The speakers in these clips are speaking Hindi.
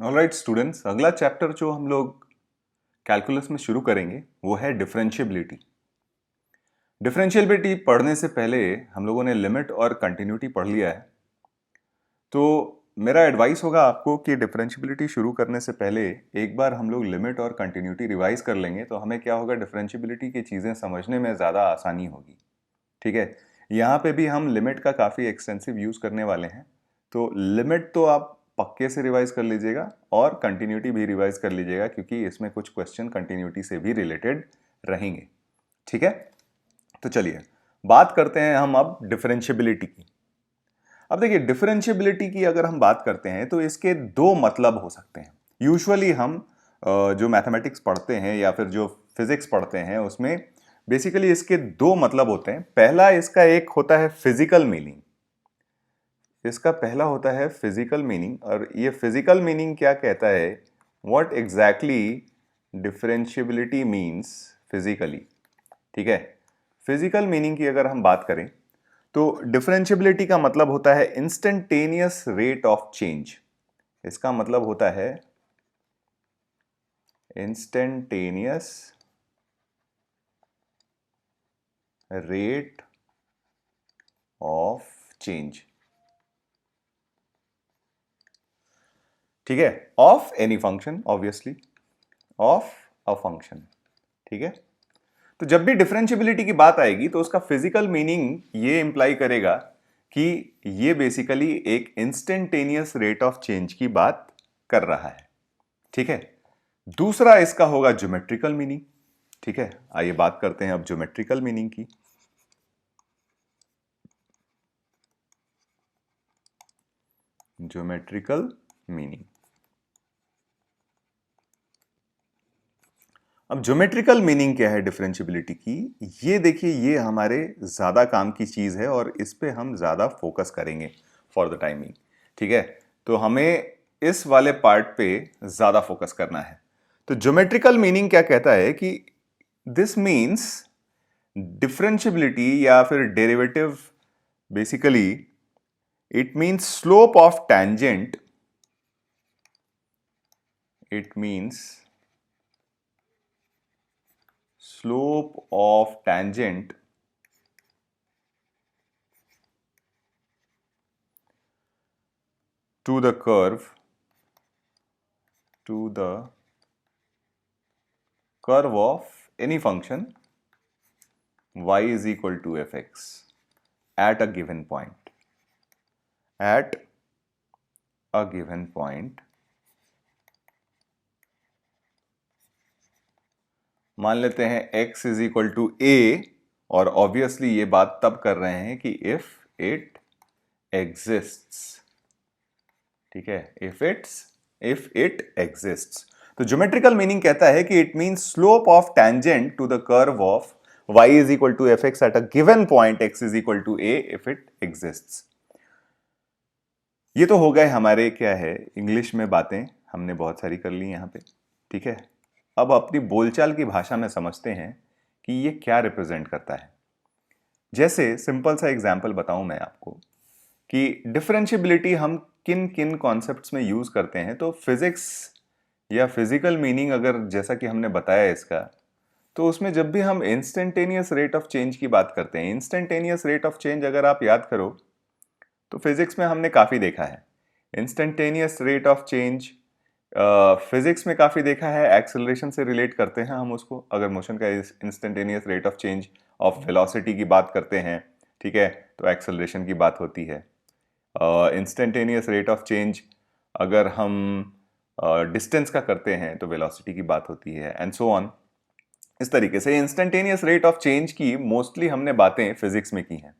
ऑलराइट स्टूडेंट्स, अगला चैप्टर जो हम लोग कैलकुलस में शुरू करेंगे वो है डिफरेंशियबिलिटी। डिफरेंशियबिलिटी पढ़ने से पहले हम लोगों ने लिमिट और कंटिन्यूटी पढ़ लिया है। तो मेरा एडवाइस होगा आपको कि डिफरेंशियबिलिटी शुरू करने से पहले एक बार हम लोग लिमिट और कंटिन्यूटी रिवाइज कर लेंगे तो हमें क्या होगा, डिफरेंशियबिलिटी की चीज़ें समझने में ज़्यादा आसानी होगी। ठीक है, यहाँ पे भी हम लिमिट का काफ़ी एक्सटेंसिव यूज़ करने वाले हैं। तो लिमिट तो आप पक्के से रिवाइज कर लीजिएगा और कंटिन्यूटी भी रिवाइज कर लीजिएगा, क्योंकि इसमें कुछ क्वेश्चन कंटिन्यूटी से भी रिलेटेड रहेंगे। ठीक है, तो चलिए बात करते हैं हम अब डिफरेंशियबिलिटी की। अब देखिए, डिफरेंशियबिलिटी की अगर हम बात करते हैं तो इसके दो मतलब हो सकते हैं। यूजुअली हम जो मैथमेटिक्स पढ़ते हैं या फिर जो फिजिक्स पढ़ते हैं उसमें बेसिकली इसके दो मतलब होते हैं। पहला इसका एक होता है फिजिकल मीनिंग, इसका पहला होता है फिजिकल मीनिंग। और ये फिजिकल मीनिंग क्या कहता है, what exactly differentiability means physically. ठीक है, फिजिकल मीनिंग की अगर हम बात करें तो डिफरेंशियबिलिटी का मतलब होता है इंस्टेंटेनियस रेट ऑफ चेंज। इसका मतलब होता है इंस्टेंटेनियस रेट ऑफ चेंज। ठीक है, of any function, obviously of a function. ठीक है, तो जब भी डिफरेंशियबिलिटी की बात आएगी तो उसका फिजिकल मीनिंग ये इंप्लाई करेगा कि ये बेसिकली एक इंस्टेंटेनियस रेट ऑफ चेंज की बात कर रहा है। ठीक है, दूसरा इसका होगा ज्योमेट्रिकल मीनिंग। ठीक है, आइए बात करते हैं अब ज्योमेट्रिकल मीनिंग की। ज्योमेट्रिकल मीनिंग, अब ज्योमेट्रिकल मीनिंग क्या है डिफरेंशियबिलिटी की, ये देखिए, ये हमारे ज्यादा काम की चीज है और इस पे हम ज्यादा फोकस करेंगे फॉर द टाइमिंग। ठीक है, तो हमें इस वाले पार्ट पे ज्यादा फोकस करना है। तो ज्योमेट्रिकल मीनिंग क्या कहता है कि दिस मीन्स डिफरेंशियबिलिटी या फिर derivative, basically it means slope of tangent, it means slope of tangent to the curve, of any function y is equal to fx at a given point, at a given point। मान लेते हैं x is equal to a, और ऑब्वियसली ये बात तब कर रहे हैं कि if it exists। ठीक है, if it exists। तो ज्योमेट्रिकल मीनिंग कहता है कि it means slope of tangent to the curve of y is equal to F x at a given point x is equal to a if it exists. ये तो हो गए हमारे क्या है इंग्लिश में बातें, हमने बहुत सारी कर ली यहां पे। ठीक है, अब अपनी बोलचाल की भाषा में समझते हैं कि ये क्या रिप्रेजेंट करता है। जैसे सिंपल सा एग्जाम्पल बताऊं मैं आपको कि डिफरेंशियबिलिटी हम किन किन कॉन्सेप्ट्स में यूज करते हैं। तो फिजिक्स या फिजिकल मीनिंग अगर जैसा कि हमने बताया इसका, तो उसमें जब भी हम इंस्टेंटेनियस रेट ऑफ चेंज की बात करते हैं, इंस्टेंटेनियस रेट ऑफ चेंज अगर आप याद करो तो फिजिक्स में हमने काफी देखा है instantaneous rate of change. Physics में काफी देखा है, एक्सेलरेशन से रिलेट करते हैं हम उसको। अगर मोशन का instantaneous rate of change of velocity की बात करते हैं, ठीक है, तो एक्सेलरेशन की बात होती है। इंस्टेंटेनियस रेट ऑफ चेंज अगर हम डिस्टेंस का करते हैं तो वेलोसिटी की बात होती है, एंड सो ऑन। इस तरीके से इंस्टेंटेनियस रेट ऑफ चेंज की मोस्टली हमने बातें फिजिक्स में की हैं।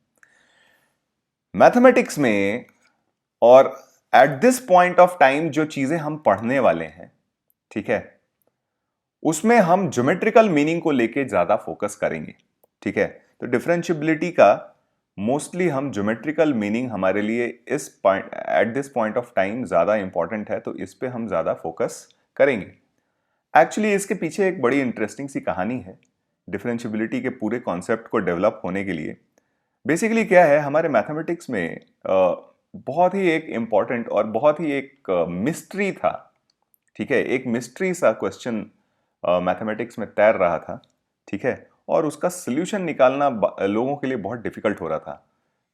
मैथमेटिक्स में और at this point of time जो चीजें हम पढ़ने वाले हैं, ठीक है, उसमें हम ज्योमेट्रिकल मीनिंग को लेके ज्यादा फोकस करेंगे। ठीक है, तो डिफरेंशियबिलिटी का मोस्टली हम ज्योमेट्रिकल मीनिंग हमारे लिए इस point at this point of time ज्यादा इंपॉर्टेंट है, तो इस पे हम ज्यादा फोकस करेंगे। एक्चुअली इसके पीछे एक बड़ी इंटरेस्टिंग सी कहानी है डिफरेंशियबिलिटी के पूरे कॉन्सेप्ट को डेवलप होने के लिए। बेसिकली क्या है, हमारे मैथमेटिक्स में बहुत ही एक इम्पॉर्टेंट और बहुत ही एक मिस्ट्री था ठीक है, एक मिस्ट्री सा क्वेश्चन मैथमेटिक्स में तैर रहा था, ठीक है, और उसका सोल्यूशन निकालना लोगों के लिए बहुत डिफिकल्ट हो रहा था।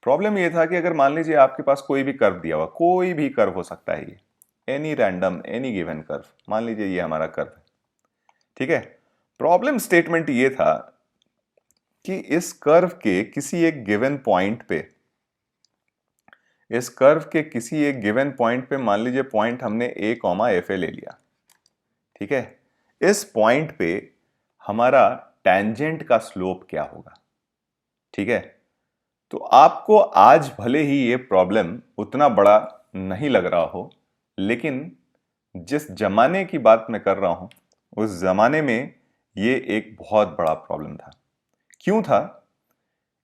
प्रॉब्लम ये था कि अगर मान लीजिए आपके पास कोई भी कर्व दिया हुआ, कोई भी कर्व हो सकता है, ये any random any given curve, मान लीजिए ये हमारा कर्व है, ठीक है। प्रॉब्लम स्टेटमेंट ये था कि इस कर्व के किसी एक गिवन पॉइंट पे, इस कर्व के किसी एक गिवन पॉइंट पे, मान लीजिए पॉइंट हमने a, fa ले लिया, ठीक है। इस पॉइंट पे हमारा टेंजेंट का स्लोप क्या होगा, ठीक है। तो आपको आज भले ही ये प्रॉब्लम उतना बड़ा नहीं लग रहा हो, लेकिन जिस जमाने की बात मैं कर रहा हूं, उस जमाने में ये एक बहुत बड़ा प्रॉब्लम था। क्यों था?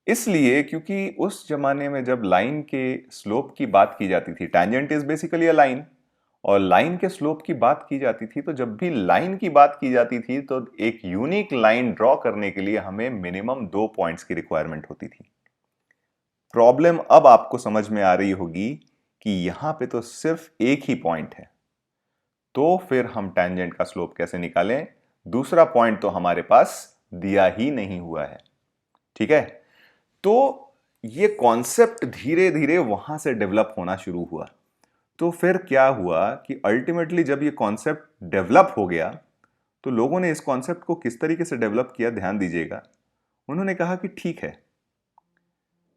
इसलिए क्योंकि उस जमाने में जब लाइन के स्लोप की बात की जाती थी, tangent is basically a line, और लाइन के स्लोप की बात की जाती थी, तो जब भी लाइन की बात की जाती थी तो एक यूनिक लाइन ड्रॉ करने के लिए हमें मिनिमम 2 पॉइंट्स की रिक्वायरमेंट होती थी। प्रॉब्लम अब आपको समझ में आ रही होगी कि यहां पे तो सिर्फ एक ही पॉइंट है, तो फिर हम टेंजेंट का स्लोप कैसे निकालें? दूसरा पॉइंट तो हमारे पास दिया ही नहीं हुआ है, ठीक है। तो ये कॉन्सेप्ट धीरे धीरे वहां से डेवलप होना शुरू हुआ। तो फिर क्या हुआ कि अल्टीमेटली जब ये कॉन्सेप्ट डेवलप हो गया, तो लोगों ने इस कॉन्सेप्ट को किस तरीके से डेवलप किया, ध्यान दीजिएगा। उन्होंने कहा कि ठीक है,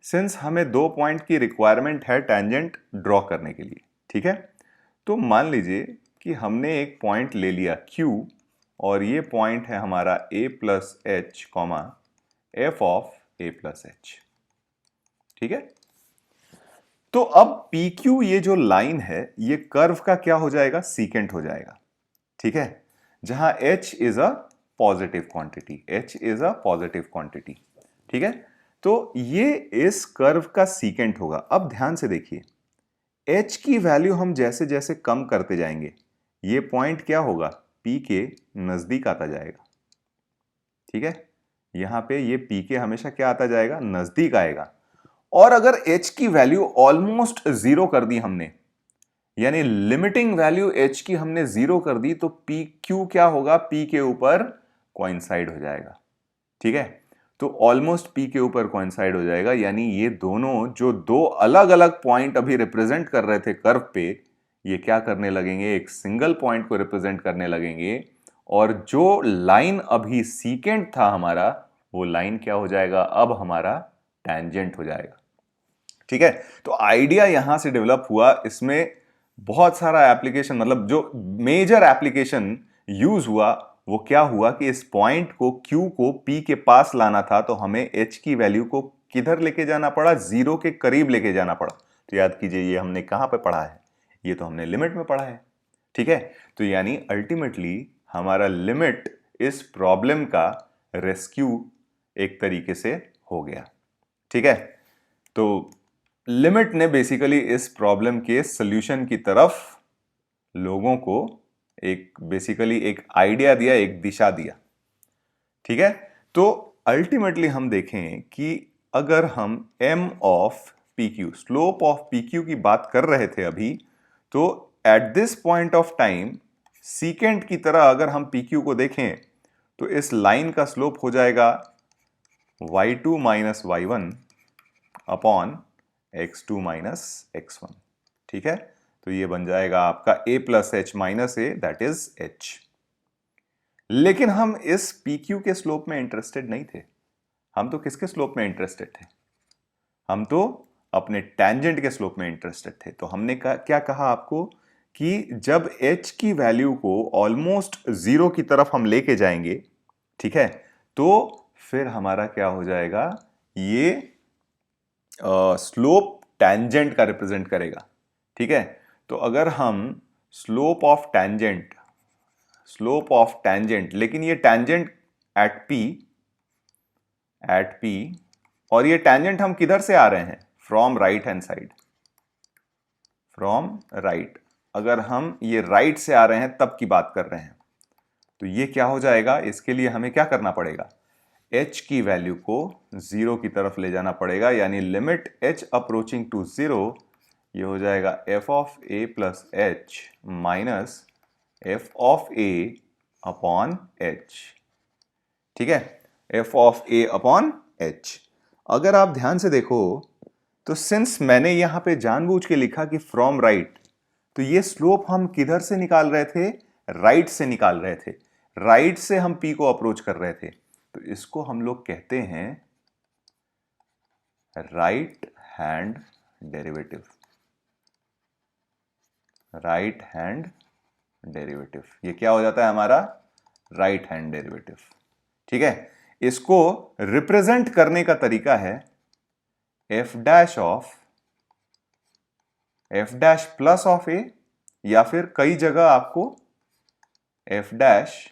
सिंस हमें 2 पॉइंट की रिक्वायरमेंट है टेंजेंट ड्रॉ करने के लिए, ठीक है, तो मान लीजिए कि हमने एक पॉइंट ले लिया Q, और ये पॉइंट है हमारा a plus H comma F of a plus H, ठीक है। तो अब PQ ये जो लाइन है, ये कर्व का क्या हो जाएगा? सीकेंट हो जाएगा, ठीक है, जहां h is a positive quantity, h is a positive quantity, ठीक है। तो ये इस कर्व का सीकेंट होगा। अब ध्यान से देखिए, h की वैल्यू हम जैसे जैसे कम करते जाएंगे, ये पॉइंट क्या होगा? P के नजदीक आता जाएगा, ठीक है। यहां पे ये P के हमेशा क्या आता जाएगा? नजदीक आएगा। और अगर h की वैल्यू ऑलमोस्ट जीरो कर दी हमने, यानी लिमिटिंग वैल्यू h की हमने जीरो कर दी, तो पी क्यू क्या होगा? P के ऊपर कोइंसाइड हो जाएगा, ठीक है। तो ऑलमोस्ट P के ऊपर कोइंसाइड हो जाएगा, यानी ये दोनों जो दो अलग अलग पॉइंट अभी रिप्रेजेंट कर रहे थे कर्व पे, ये क्या करने लगेंगे? एक सिंगल पॉइंट को रिप्रेजेंट करने लगेंगे, और जो लाइन अभी सीकेंट था हमारा, वो लाइन क्या हो जाएगा? अब हमारा टेंजेंट हो जाएगा, ठीक है। तो आइडिया यहां से डेवलप हुआ। इसमें बहुत सारा एप्लीकेशन, मतलब जो मेजर एप्लीकेशन यूज हुआ, वो क्या हुआ कि इस पॉइंट को Q को P के पास लाना था, तो हमें H की वैल्यू को किधर लेके जाना पड़ा? जीरो के करीब लेके जाना पड़ा। तो याद कीजिए, ये हमने कहां पे पढ़ा है? ये तो हमने लिमिट में पढ़ा है, ठीक है। तो यानी अल्टीमेटली हमारा लिमिट इस प्रॉब्लम का रेस्क्यू एक तरीके से हो गया, ठीक है। तो लिमिट ने बेसिकली इस प्रॉब्लम के सॉल्यूशन की तरफ लोगों को बेसिकली एक आइडिया दिया, एक दिशा दिया, ठीक है। तो अल्टीमेटली हम देखें कि अगर हम m of PQ, slope of PQ की बात कर रहे थे अभी, तो at this point of time secant की तरह अगर हम PQ को देखें, तो इस लाइन का स्लोप हो जाएगा y2 minus y1 upon x2 minus x1, ठीक है। तो ये बन जाएगा आपका a plus H minus A, that is h। लेकिन हम इस PQ के स्लोप में इंटरेस्टेड नहीं थे। हम तो किसके स्लोप में इंटरेस्टेड थे? हम तो अपने टेंजेंट के स्लोप में इंटरेस्टेड थे। तो हमने क्या कहा आपको कि जब h की वैल्यू को ऑलमोस्ट जीरो की तरफ हम लेके जाएंगे, ठीक है, तो फिर हमारा क्या हो जाएगा? ये स्लोप टेंजेंट का रिप्रेजेंट करेगा, ठीक है। तो अगर हम स्लोप ऑफ टेंजेंट, लेकिन ये टेंजेंट एट P, और ये टेंजेंट हम किधर से आ रहे हैं? From right hand side, from right. अगर हम ये राइट से आ रहे हैं तब की बात कर रहे हैं, तो ये क्या हो जाएगा? इसके लिए हमें क्या करना पड़ेगा? h की वैल्यू को जीरो की तरफ ले जाना पड़ेगा, यानी limit h approaching to zero, ये हो जाएगा f of a plus H minus F of A upon H. ठीक है, F of A upon H. अगर आप ध्यान से देखो तो सिंस मैंने यहां पे जानबूझ के लिखा कि फ्रॉम राइट, तो ये स्लोप हम किधर से निकाल रहे थे? राइट से निकाल रहे थे। राइट से हम पी को अप्रोच कर रहे थे, तो इसको हम लोग कहते हैं right hand derivative. Right hand derivative, ये क्या हो जाता है हमारा? Right hand derivative. ठीक है, इसको रिप्रेजेंट करने का तरीका है एफ डैश प्लस ऑफ ए, या फिर कई जगह आपको एफ डैश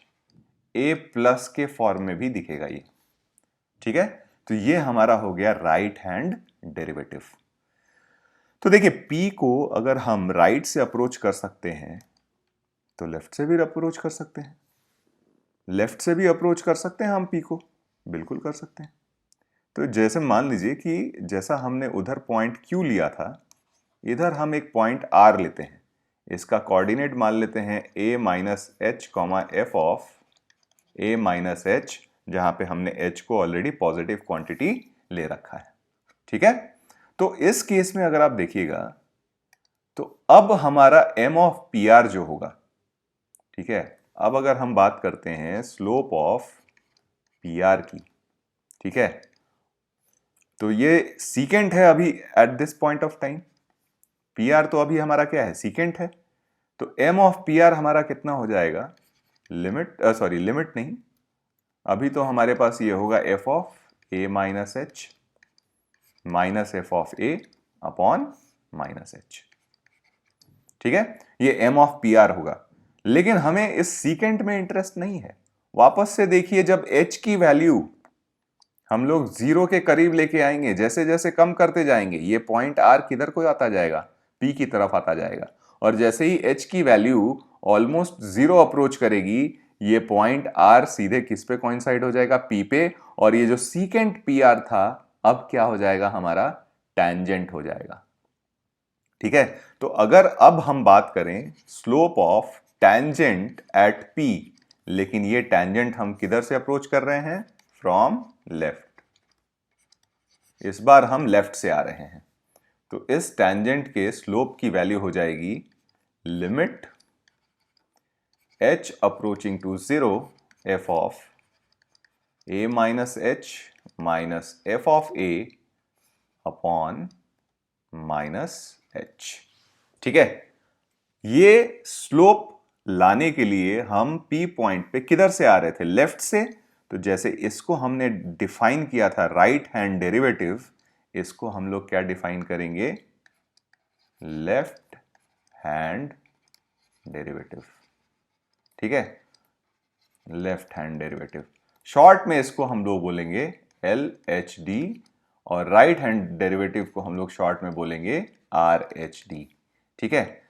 ए प्लस के फॉर्म में भी दिखेगा ये। ठीक है, तो ये हमारा हो गया राइट हैंड डेरिवेटिव। तो देखिए, पी को अगर हम राइट से अप्रोच कर सकते हैं तो लेफ्ट से भी अप्रोच कर सकते हैं। लेफ्ट से भी अप्रोच कर सकते हैं हम पी को, बिल्कुल कर सकते हैं। तो जैसे मान लीजिए कि जैसा हमने उधर पॉइंट क्यू लिया था, इधर हम एक पॉइंट आर लेते हैं। इसका कोऑर्डिनेट मान लेते हैं a minus H comma F of a minus H, जहां पे हमने h को ऑलरेडी पॉजिटिव क्वांटिटी ले रखा है। ठीक है, तो इस केस में अगर आप देखिएगा तो अब हमारा m ऑफ पी आर जो होगा, ठीक है, अब अगर हम बात करते हैं स्लोप ऑफ पी आर की, ठीक है, तो ये सीकेंट है अभी at this point of time. P R तो अभी हमारा क्या है? सीकेंट है। तो m ऑफ पी आर हमारा कितना हो जाएगा? लिमिट नहीं, अभी तो हमारे पास ये होगा F of A minus H minus F of A upon minus H. ठीक है, ये m ऑफ पी आर होगा। लेकिन हमें इस सीकेंट में इंटरेस्ट नहीं है। वापस से देखिए, जब h की वैल्यू हम लोग 0 के करीब लेके आएंगे, जैसे जैसे कम करते जाएंगे, ये पॉइंट r किधर को आता जाएगा? p की तरफ आता जाएगा। और जैसे ही h की वैल्यू ऑलमोस्ट 0 अप्रोच करेगी, ये पॉइंट r सीधे किस पे कोइंसाइड हो जाएगा? p पे। और ये जो सीकेंट pr था, अब क्या हो जाएगा हमारा? टैंजेंट हो जाएगा। ठीक है, तो अगर अब हम बात करें slope of tangent at p, लेकिन ये टैंजेंट हम किधर से अप्रोच कर रहे हैं? From left. इस बार हम लेफ्ट से आ रहे हैं, तो इस टैंजेंट के स्लोप की वैल्यू हो जाएगी limit h approaching to 0 f of a minus H minus F of a upon minus H. ठीक है, ये स्लोप लाने के लिए हम P पॉइंट पे किधर से आ रहे थे? लेफ्ट से। तो जैसे इसको हमने डिफाइन किया था राइट हैंड डेरिवेटिव, इसको हम लोग क्या डिफाइन करेंगे? Left hand derivative. ठीक है, लेफ्ट हैंड डेरिवेटिव, शॉर्ट में इसको हम लोग बोलेंगे LHD, और राइट हैंड डेरिवेटिव को हम लोग शॉर्ट में बोलेंगे RHD। ठीक है,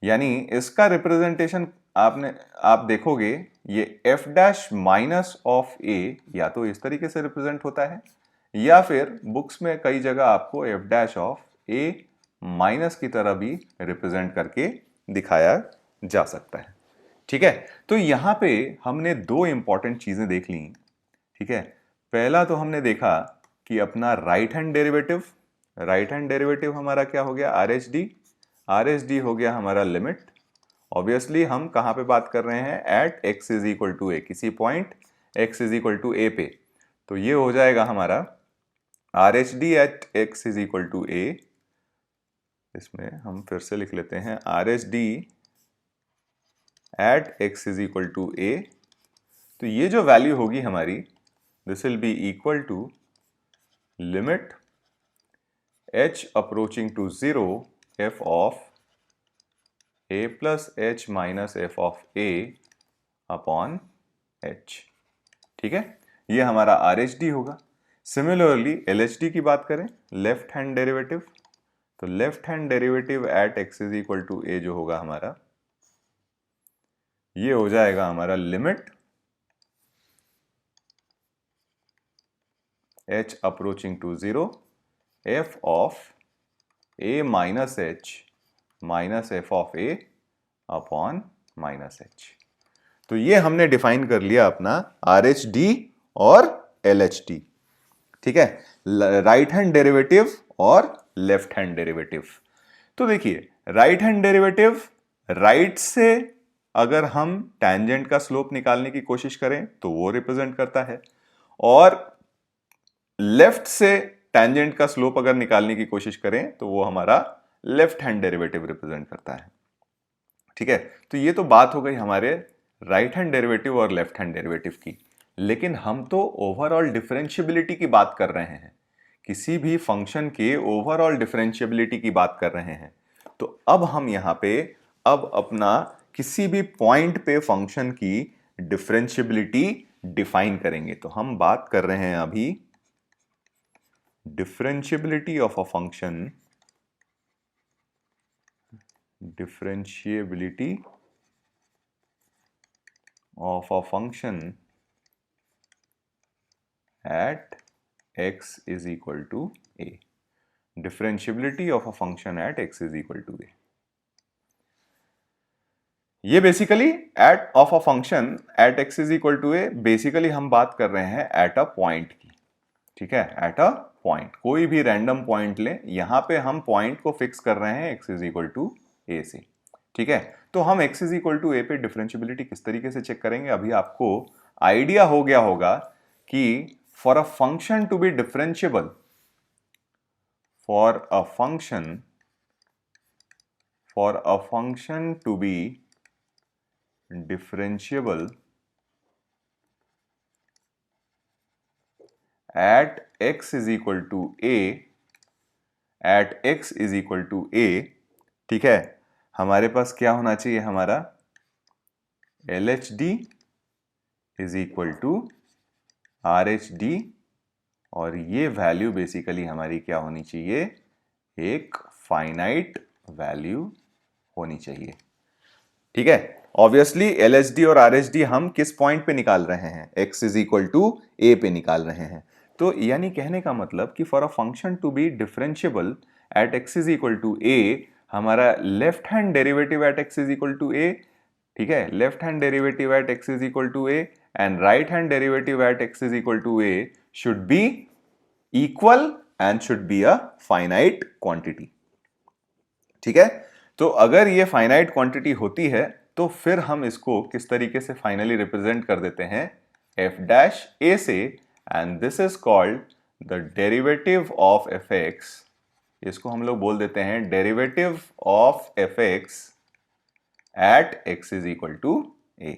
यानी इसका रिप्रेजेंटेशन आप देखोगे, ये f dash minus of a या तो इस तरीके से रिप्रेजेंट होता है, या फिर बुक्स में कई जगह आपको f dash of a minus की तरह भी रिप्रेजेंट करके दिखाया जा सकता है। ठीक है, तो यहां पे हमने दो इंपॉर्टेंट चीजें देख ली। ठीक है, पहला तो हमने देखा कि अपना राइट हैंड डेरिवेटिव हमारा क्या हो गया? RHD हो गया हमारा लिमिट। ऑब्वियसली हम कहां पे बात कर रहे हैं? At x is equal to a, किसी point x is equal to a पे। तो ये हो जाएगा हमारा RHD at x is equal to a. इसमें हम फिर से लिख लेते हैं RHD at x is equal to a. तो ये जो वैल्यू होगी हमारी, this will be equal to limit h approaching to 0 f of a plus H minus F of a upon h। ठीक है, ये हमारा RHD होगा। सिमिलरली LHD की बात करें, लेफ्ट हैंड डेरिवेटिव, तो left hand derivative at x is equal to a जो होगा हमारा, ये हो जाएगा हमारा limit h approaching to 0 f of a minus H minus F of a upon minus H. तो ये हमने डिफाइन कर लिया अपना आर एच डी और एल एच डी। ठीक है, राइट हैंड डेरिवेटिव और लेफ्ट हैंड डेरिवेटिव। तो देखिए राइट हैंड डेरिवेटिव, राइट से अगर हम टैंजेंट का स्लोप निकालने की कोशिश करें तो वो रिप्रेजेंट करता है, और लेफ्ट से टैंजेंट का स्लोप अगर निकालने की कोशिश करें तो वो हमारा लेफ्ट हैंड डेरिवेटिव रिप्रेजेंट करता है। ठीक है, तो ये तो बात हो गई हमारे राइट हैंड डेरिवेटिव और लेफ्ट हैंड डेरिवेटिव की। लेकिन हम तो ओवरऑल डिफरेंशियबिलिटी की बात कर रहे हैं, किसी भी फंक्शन के ओवरऑल डिफरेंशियबिलिटी की बात कर रहे हैं। तो अब हम यहां पे अब अपना किसी भी पॉइंट पे फंक्शन की डिफरेंशियबिलिटी डिफाइन करेंगे। तो हम बात कर रहे हैं अभी differentiability of a function, differentiability of a function at x is equal to a. Differentiability of a function at x is equal to a. ये basically at of a function at x is equal to A, basically हम बात कर रहे हैं एट अ पॉइंट की। ठीक है, एट अ पॉइंट, कोई भी रैंडम पॉइंट लें, यहां पे हम पॉइंट को फिक्स कर रहे हैं एक्स इज इक्वल टू ए से। ठीक है, तो हम x is equal to a पे डिफरेंशियबिलिटी किस तरीके से चेक करेंगे, अभी आपको आइडिया हो गया होगा कि for a function to be differentiable, for a function to be differentiable at x is equal to A, at x is equal to a, ठीक है, हमारे पास क्या होना चाहिए, हमारा L H D is equal to R H D, और ये वैल्यू बेसिकली हमारी क्या होनी चाहिए, एक फाइनाइट वैल्यू होनी चाहिए। ठीक है, ऑब्वियसली एल एच डी और आर एच डी हम किस पॉइंट पे निकाल रहे हैं, x is equal to a पे निकाल रहे हैं। तो यानी कहने का मतलब कि for a function to be differentiable at x is equal to a, हमारा left hand derivative at x is equal to a, ठीक है, left hand derivative at x is equal to a and right hand derivative at x is equal to a should be equal and should be a finite quantity. ठीक है, तो अगर ये फाइनाइट क्वांटिटी होती है तो फिर हम इसको किस तरीके से फाइनली रिप्रेजेंट कर देते हैं, एफ डैश ए से, and this is called the derivative of F X. इसको हम लोग बोल देते हैं derivative of F x at x is equal to A,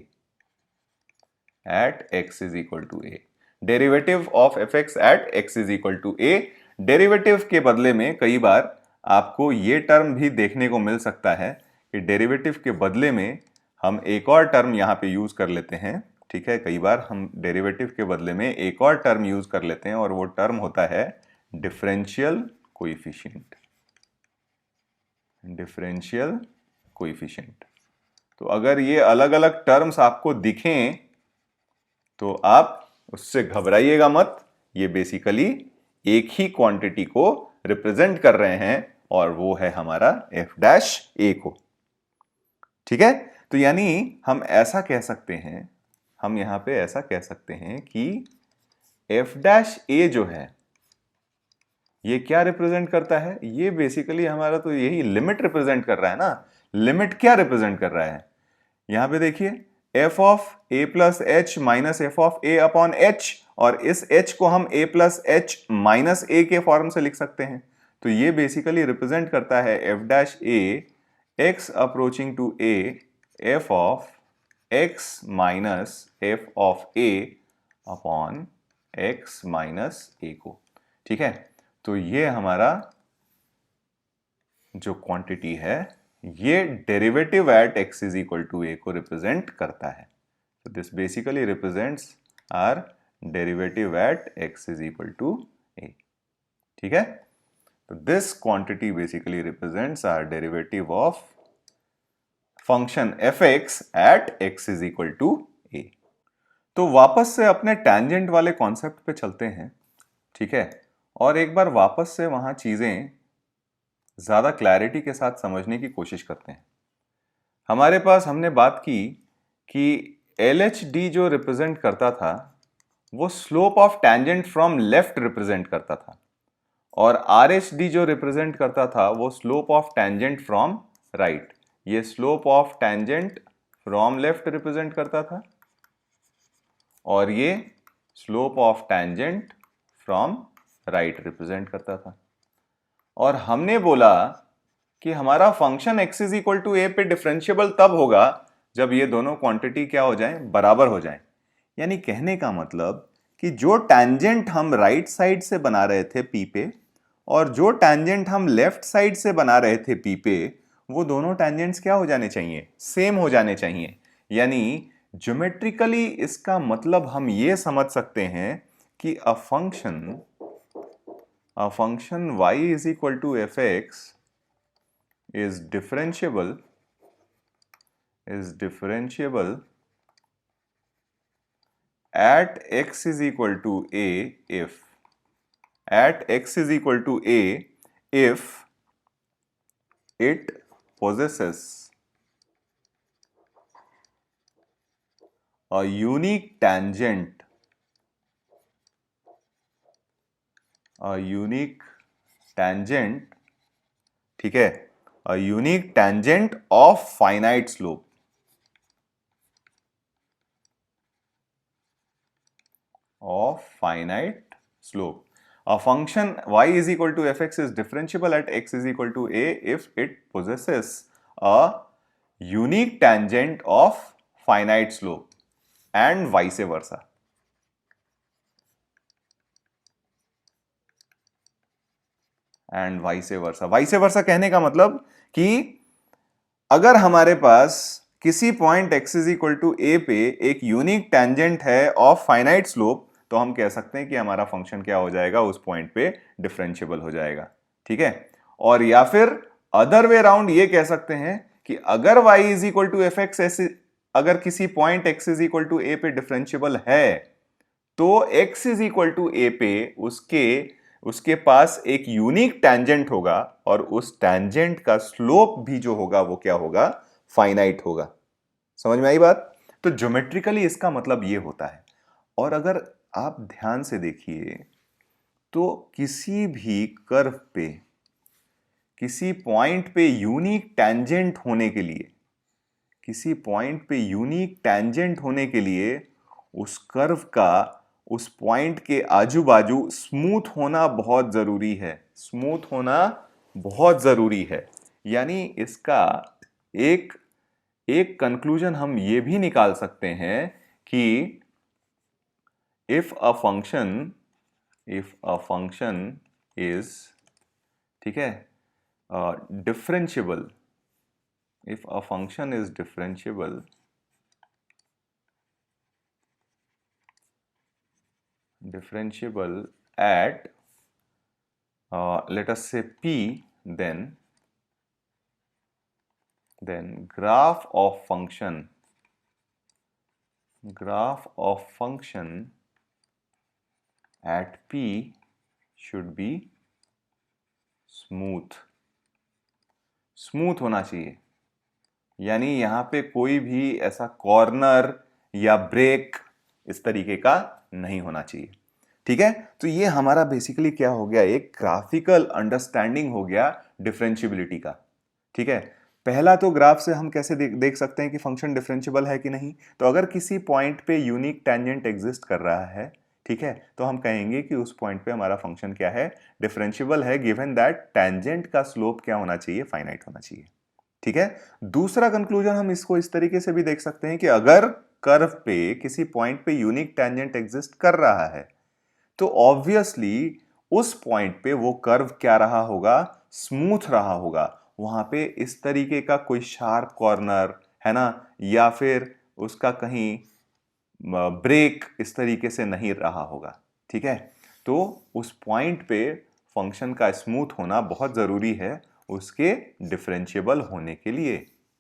at x is equal to A, derivative of F x at x is equal to A. Derivative के बदले में कई बार आपको ये टर्म भी देखने को मिल सकता है कि डेरिवेटिव के बदले में हम एक और टर्म यहां पे यूज कर लेते हैं। ठीक है, कई बार हम डेरिवेटिव के बदले में एक और टर्म यूज कर लेते हैं और वो टर्म होता है डिफरेंशियल कोएफिशिएंट, डिफरेंशियल कोएफिशिएंट। तो अगर ये अलग अलग टर्म्स आपको दिखें तो आप उससे घबराइएगा मत, ये बेसिकली एक ही क्वांटिटी को रिप्रेजेंट कर रहे हैं और वो है हमारा एफ डैश ए को। ठीक है, तो यानी हम ऐसा कह सकते हैं, हम यहां पे ऐसा कह सकते हैं कि एफ डैश ए जो है ये क्या रिप्रेजेंट करता है, ये बेसिकली हमारा तो यही लिमिट रिप्रेजेंट कर रहा है ना। लिमिट क्या रिप्रेजेंट कर रहा है, यहां पे देखिए F of A plus H minus F of A upon H, और इस एच को हम ए प्लस एच माइनस ए के फॉर्म से लिख सकते हैं। तो ये बेसिकली रिप्रेजेंट करता है f dash a x approaching to a, f of x minus F of A upon x minus a को। ठीक है, तो ये हमारा जो क्वांटिटी है ये derivative at x is equal to a को रिप्रेजेंट करता है। तो this basically represents our derivative at x is equal to a. ठीक है, तो this quantity basically represents our derivative of function f x at x is equal to a. तो वापस से अपने टैंजेंट वाले कॉन्सेप्ट पे चलते हैं। ठीक है, और एक बार वापस से वहां चीजें ज्यादा क्लैरिटी के साथ समझने की कोशिश करते हैं। हमारे पास हमने बात की कि LHD जो रिप्रेजेंट करता था वो slope of tangent from left represent करता था, और RHD जो रिप्रेजेंट करता था वो slope of tangent from right. ये slope of tangent from left represent करता था और ये slope of tangent from right represent करता था। और हमने बोला कि हमारा function x is equal to a पे डिफरेंशिएबल तब होगा जब ये दोनों क्वांटिटी क्या हो जाएं, बराबर हो जाएं। यानी कहने का मतलब कि जो टैंजेंट हम राइट साइड से बना रहे थे P पे और जो टैंजेंट हम लेफ्ट साइड से बना रहे थे P पे, वो दोनों टैंजेंट्स क्या हो जाने चाहिए, सेम हो जाने चाहिए। यानी ज्योमेट्रिकली इसका मतलब हम ये समझ सकते हैं कि a function y is equal to fx is differentiable at x is equal to a if it possesses a unique tangent ठीक है, a unique tangent of finite slope, A function y is equal to fx is differentiable at x is equal to a if it possesses a unique tangent of finite slope and vice versa. Vice versa कहने का मतलब कि अगर हमारे पास किसी point x is equal to a पे एक यूनिक टैंजेंट है ऑफ फाइनाइट स्लोप, तो हम कह सकते हैं कि हमारा फंक्शन क्या हो जाएगा, उस पॉइंट पे डिफरेंशिएबल हो जाएगा। ठीक है, और या फिर अदर वे राउंड ये कह सकते हैं कि अगर y is equal to F X, अगर किसी point x is equal to a पे डिफरेंशिएबल है तो x is equal to a पे उसके पास एक यूनिक टैंजेंट होगा और उस टैंजेंट का स्लोप भी जो होगा वो क्या होगा, फाइनाइट होगा। समझ में आई बात? तो ज्योमेट्रिकली इसका मतलब ये होता है। और अगर आप ध्यान से देखिए तो किसी भी कर्व पे किसी पॉइंट पे यूनिक टैंजेंट होने के लिए उस कर्व का उस पॉइंट के आजू बाजू स्मूथ होना बहुत जरूरी है। यानी इसका एक कंक्लूजन हम ये भी निकाल सकते हैं कि इफ अ फंक्शन इज, ठीक है, differentiable at let us say P, then graph of function at P should be smooth होना चाहिए। यानी यहां पे कोई भी ऐसा कॉर्नर या ब्रेक इस तरीके का नहीं होना चाहिए। ठीक है, तो ये हमारा बेसिकली क्या हो गया, एक ग्राफिकल अंडरस्टैंडिंग हो गया डिफरेंशिएबिलिटी का। ठीक है, पहला तो ग्राफ से हम कैसे देख सकते हैं कि फंक्शन डिफरेंशिएबल है कि नहीं। तो अगर किसी पॉइंट पे यूनिक टैंजेंट एग्जिस्ट कर रहा है, ठीक है, तो हम कहेंगे कि उस पॉइंट पे हमारा फंक्शन क्या है, डिफरेंशिएबल है, गिवन दैट टैंजेंट का स्लोप क्या होना चाहिए, फाइनाइट होना चाहिए। ठीक है, दूसरा कंक्लूजन हम इसको इस तरीके से भी देख सकते हैं कि अगर कर्व पे किसी पॉइंट पे यूनिक टैंजेंट एग्जिस्ट कर रहा है तो ऑब्वियसली उस पॉइंट पे वो कर्व क्या रहा होगा, स्मूथ रहा होगा। वहां पे इस तरीके का कोई शार्प कॉर्नर है ना, या फिर उसका कहीं ब्रेक इस तरीके से नहीं रहा होगा। ठीक है, तो उस पॉइंट पे फंक्शन का स्मूथ होना बहुत जरूरी है उसके डिफरेंशिएबल होने के लिए।